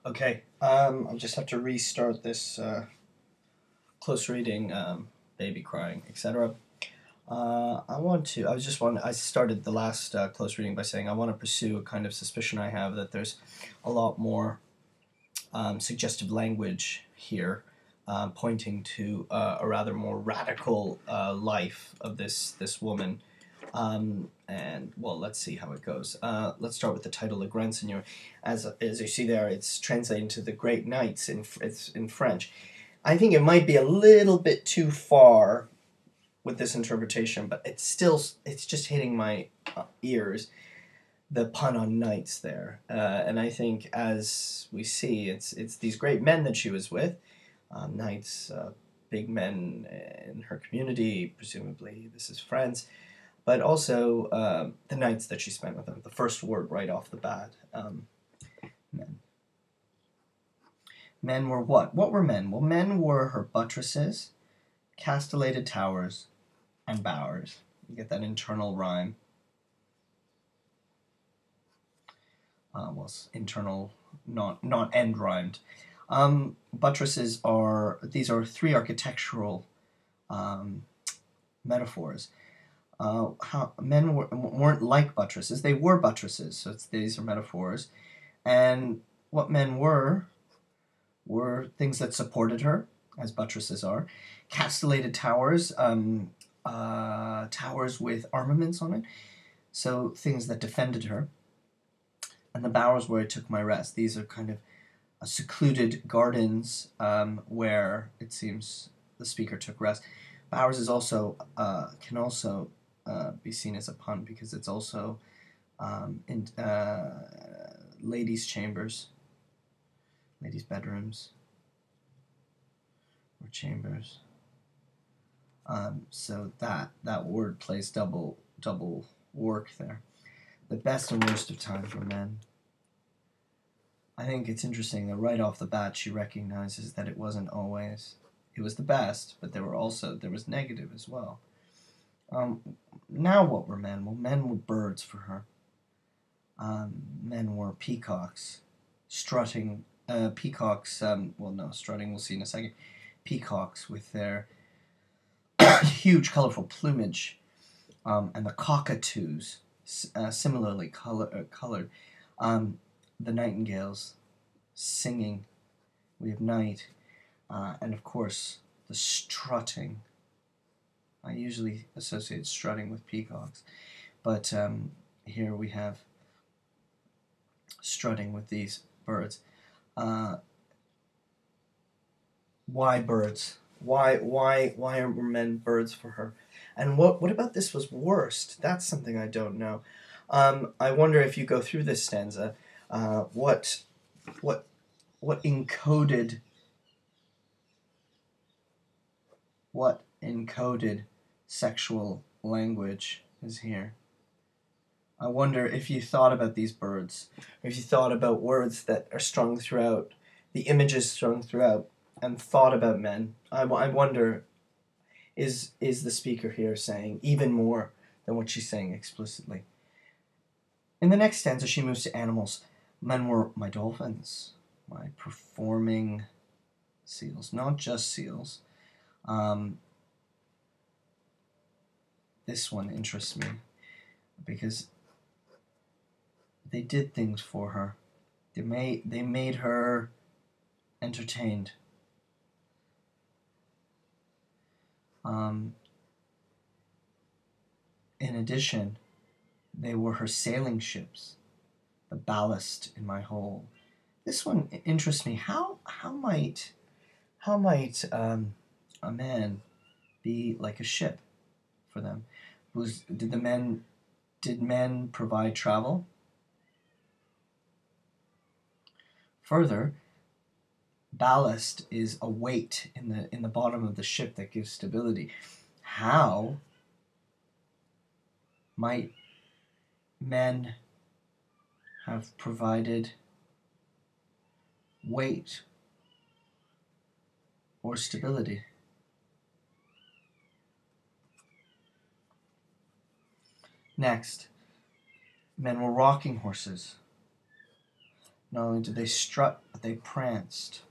Okay, I'll just have to restart this close reading, baby crying, etc. I started the last close reading by saying I want to pursue a kind of suspicion I have that there's a lot more suggestive language here, pointing to a rather more radical life of this woman. And well, let's see how it goes. Let's start with the title, Les Grands Seigneurs. As you see there, it's translated to the Great Knights it's in French. I think it might be a little bit too far with this interpretation, but it's just hitting my ears, the pun on knights there. And I think, as we see, it's these great men that she was with, knights, big men in her community, presumably this is France, but also the nights that she spent with them. The first word right off the bat, men. Men were what? What were men? Well, men were her buttresses, castellated towers, and bowers. You get that internal rhyme. Well, internal, not end rhymed. Buttresses these are three architectural metaphors. Men weren't like buttresses; they were buttresses. So these are metaphors, and what men were things that supported her, as buttresses are. Castellated towers, towers with armaments on it, so things that defended her. And the bowers where I took my rest. These are kind of secluded gardens where it seems the speaker took rest. Bowers is also can also be seen as a pun because it's also in ladies' chambers, ladies' bedrooms, or chambers. So that word plays double work there. The best and worst of times for men. I think it's interesting that right off the bat she recognizes that it wasn't always. It was the best, but there was negative as well. Now what were men? Well, men were birds for her. Men were peacocks, strutting. Peacocks. Strutting we'll see in a second. Peacocks with their huge, colorful plumage, and the cockatoos, similarly colored. The nightingales singing. We have night, and of course the strutting. I usually associate strutting with peacocks, but here we have strutting with these birds. Why birds? Why are men birds for her? And what about this was worst? That's something I don't know. I wonder if you go through this stanza, what encoded sexual language is here. I wonder if you thought about these birds, or if you thought about words that are strung throughout, the images strung throughout, and thought about men. I wonder, is the speaker here saying even more than what she's saying explicitly? In the next stanza, she moves to animals. Men were my dolphins, my performing seals, not just seals. This one interests me because they did things for her. They made her entertained. In addition, they were her sailing ships, the ballast in my hull. This one interests me. How might a man be like a ship for them? Did men provide travel? Further, ballast is a weight in the bottom of the ship that gives stability. How might men have provided weight or stability? Next, men were rocking horses. Not only did they strut, but they pranced.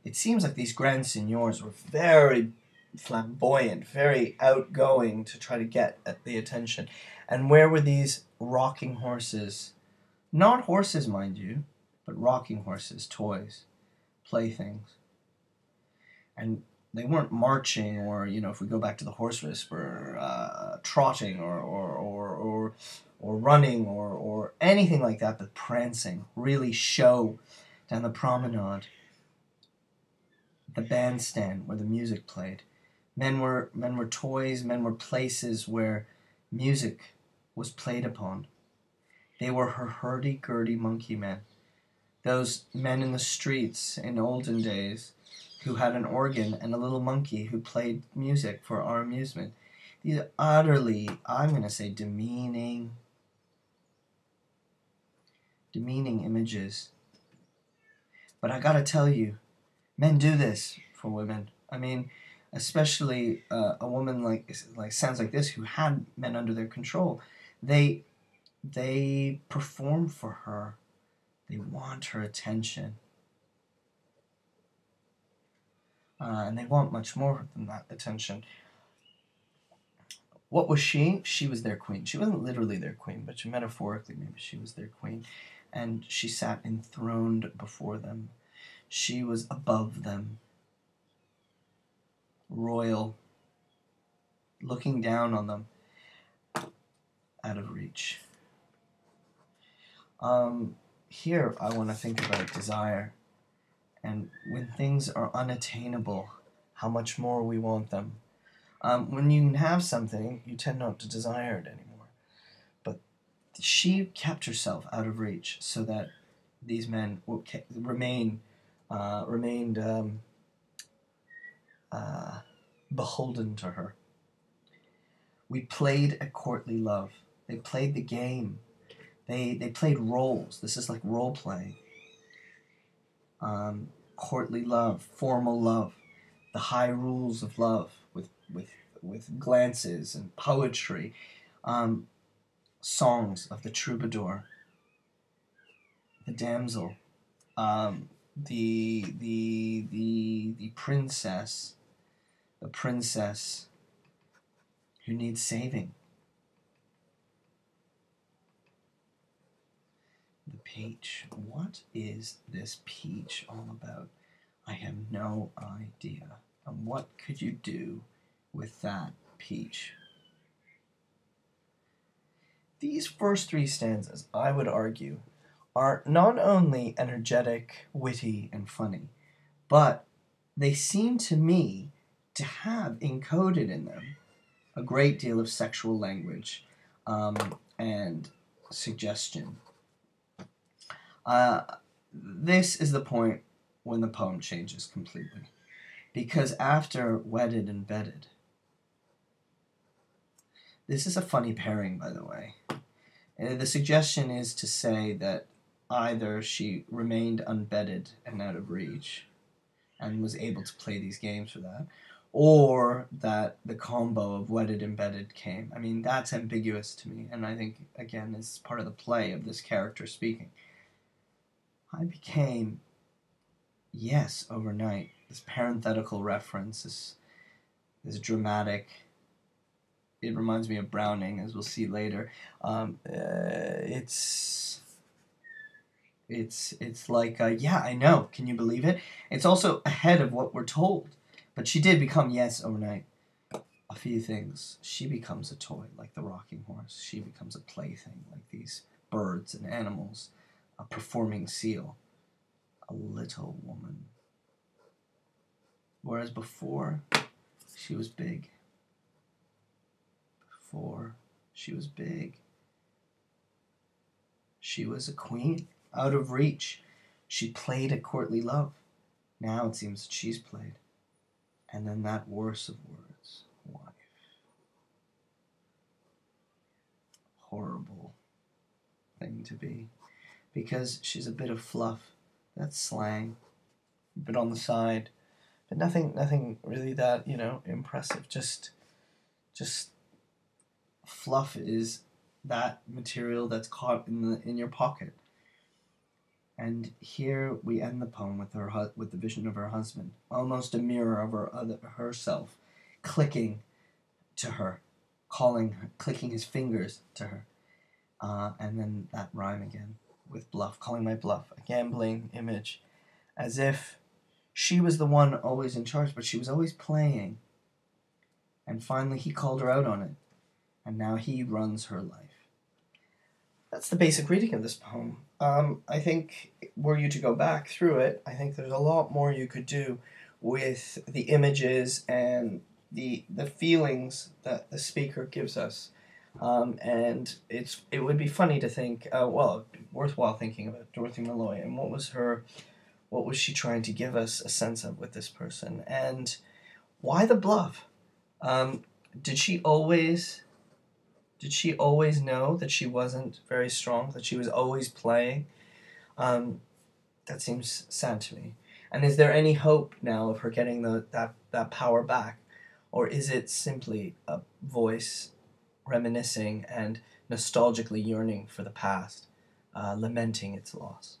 It seems like these Grands Seigneurs were very flamboyant, very outgoing to try to get at the attention. And where were these rocking horses? Not horses, mind you, but rocking horses, toys, playthings. And they weren't marching, or, you know, if we go back to the horse whisperer, trotting or running or anything like that, but prancing, really show down the promenade, the bandstand where the music played. Men were toys, men were places where music was played upon. They were her hurdy-gurdy monkey men. Those men in the streets in olden days who had an organ and a little monkey who played music for our amusement. These are utterly, I'm going to say, demeaning images. But I gotta tell you, men do this for women. I mean, especially a woman like sounds like this who had men under their control. They perform for her. They want her attention. And they want much more than that attention. What was she? She was their queen. She wasn't literally their queen, but metaphorically maybe she was their queen. And she sat enthroned before them. She was above them. Royal. Looking down on them. Out of reach. Here I want to think about desire. And when things are unattainable, how much more we want them. When you can have something, you tend not to desire it anymore. But she kept herself out of reach so that these men remained beholden to her. We played a courtly love. They played the game. They played roles. This is like role playing. Courtly love, formal love, the high rules of love with glances and poetry, songs of the troubadour, the damsel, the princess, who needs saving. The peach. What is this peach all about? I have no idea. And what could you do with that peach? These first three stanzas, I would argue, are not only energetic, witty, and funny, but they seem to me to have encoded in them a great deal of sexual language and suggestion. This is the point when the poem changes completely. Because after wedded and bedded, this is a funny pairing, by the way. The suggestion is to say that either she remained unbedded and out of reach and was able to play these games for that, or that the combo of wedded and bedded came. I mean, that's ambiguous to me, and I think, again, is part of the play of this character speaking. I became, yes, overnight. This parenthetical reference, this dramatic. It reminds me of Browning, as we'll see later. It's like, yeah, I know. Can you believe it? It's also ahead of what we're told. But she did become, yes, overnight, a few things. She becomes a toy, like the rocking horse. She becomes a plaything, like these birds and animals. A performing seal. A little woman. Whereas before, she was big. Before, she was big. She was a queen, out of reach. She played a courtly love. Now it seems that she's played. And then that worse of words, wife. Horrible thing to be. Because she's a bit of fluff. That's slang. A bit on the side. But nothing really that, impressive. Just fluff is that material that's caught in your pocket. And here we end the poem with with the vision of her husband, almost a mirror of herself, clicking to her, calling her, clicking his fingers to her. And then that rhyme again with bluff, calling my bluff, a gambling image, as if she was the one always in charge, but she was always playing. And finally he called her out on it, and now he runs her life. That's the basic reading of this poem. I think, were you to go back through it, I think there's a lot more you could do with the images and the feelings that the speaker gives us. And it would be funny to think, worthwhile thinking about Dorothy Malloy and what was she trying to give us a sense of with this person, and why the bluff? Did she always know that she wasn't very strong, that she was always playing? That seems sad to me. And is there any hope now of her getting that power back? Or is it simply a voice reminiscing and nostalgically yearning for the past, lamenting its loss?